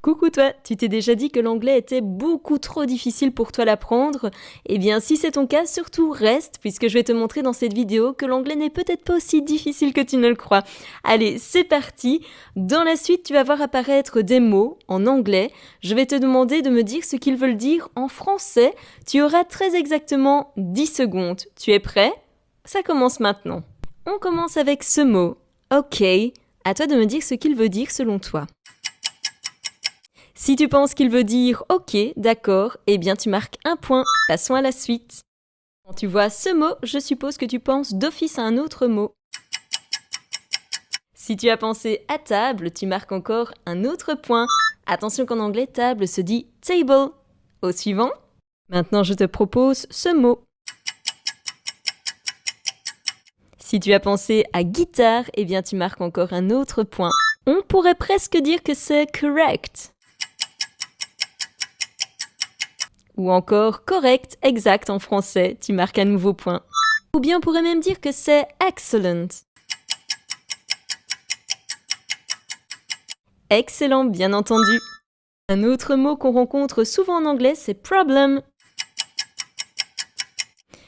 Coucou toi, tu t'es déjà dit que l'anglais était beaucoup trop difficile pour toi l'apprendre? Eh bien si c'est ton cas, surtout reste puisque je vais te montrer dans cette vidéo que l'anglais n'est peut-être pas aussi difficile que tu ne le crois. Allez, c'est parti. Dans la suite, tu vas voir apparaître des mots en anglais. Je vais te demander de me dire ce qu'ils veulent dire en français. Tu auras très exactement 10 secondes. Tu es prêt? Ça commence maintenant. On commence avec ce mot. OK. À toi de me dire ce qu'il veut dire selon toi. Si tu penses qu'il veut dire « ok, d'accord », eh bien tu marques un point. Passons à la suite. Quand tu vois ce mot, je suppose que tu penses d'office à un autre mot. Si tu as pensé à table, tu marques encore un autre point. Attention qu'en anglais, table se dit « table ». Au suivant. Maintenant, je te propose ce mot. Si tu as pensé à guitare, eh bien tu marques encore un autre point. On pourrait presque dire que c'est « correct ». Ou encore correct, exact en français, tu marques un nouveau point. Ou bien on pourrait même dire que c'est excellent. Excellent, bien entendu. Un autre mot qu'on rencontre souvent en anglais, c'est problem.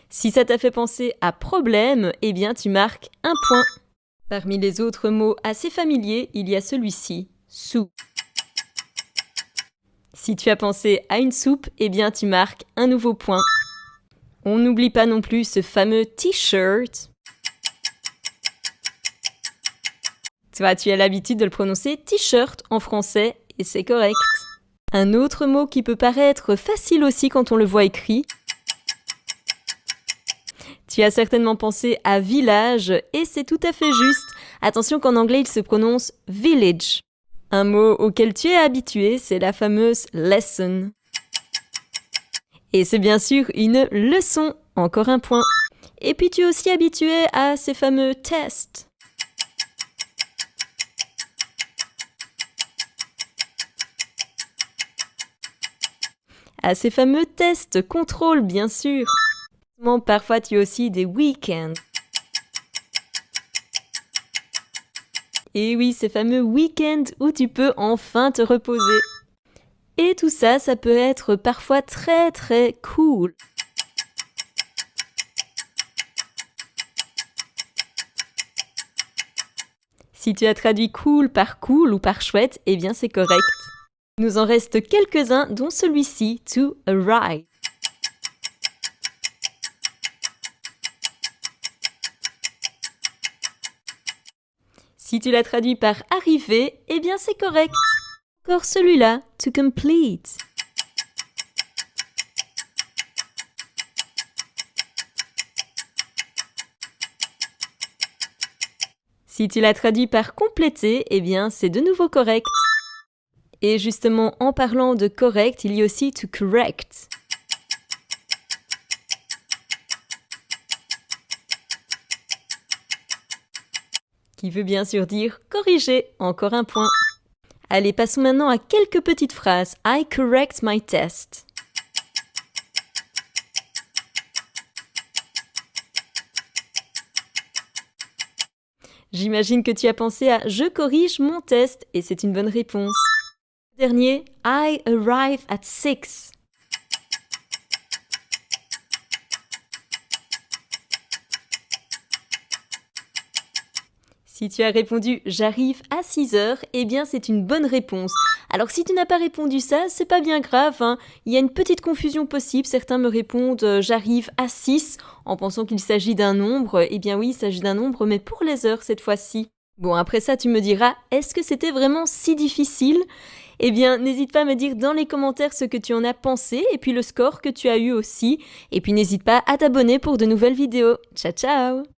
Si ça t'a fait penser à problème, eh bien tu marques un point. Parmi les autres mots assez familiers, il y a celui-ci, soup. Si tu as pensé à une soupe, eh bien tu marques un nouveau point. On n'oublie pas non plus ce fameux t-shirt. Toi, tu as l'habitude de le prononcer t-shirt en français et c'est correct. Un autre mot qui peut paraître facile aussi quand on le voit écrit. Tu as certainement pensé à village et c'est tout à fait juste. Attention qu'en anglais il se prononce village. Un mot auquel tu es habitué, c'est la fameuse lesson. Et c'est bien sûr une leçon, encore un point. Et puis tu es aussi habitué à ces fameux tests. À ces fameux tests, contrôle bien sûr. Parfois tu as aussi des week-ends. Et oui, ces fameux week-ends où tu peux enfin te reposer. Et tout ça, ça peut être parfois très très cool. Si tu as traduit cool par cool ou par chouette, eh bien c'est correct. Il nous en reste quelques-uns, dont celui-ci, to arrive. Si tu l'as traduit par arriver, eh bien c'est correct. Encore celui-là, to complete. Si tu l'as traduit par compléter, eh bien c'est de nouveau correct. Et justement, en parlant de correct, il y a aussi to correct. Qui veut bien sûr dire corriger, encore un point. Allez, passons maintenant à quelques petites phrases. I correct my test. J'imagine que tu as pensé à je corrige mon test et c'est une bonne réponse. Dernier, I arrive at 6. Si tu as répondu « j'arrive à 6 heures », eh bien c'est une bonne réponse. Alors si tu n'as pas répondu ça, c'est pas bien grave, hein. Il y a une petite confusion possible. Certains me répondent « j'arrive à 6 » en pensant qu'il s'agit d'un nombre. Eh bien oui, il s'agit d'un nombre, mais pour les heures cette fois-ci. Bon, après ça, tu me diras « est-ce que c'était vraiment si difficile ?» Eh bien, n'hésite pas à me dire dans les commentaires ce que tu en as pensé et puis le score que tu as eu aussi. Et puis n'hésite pas à t'abonner pour de nouvelles vidéos. Ciao, ciao!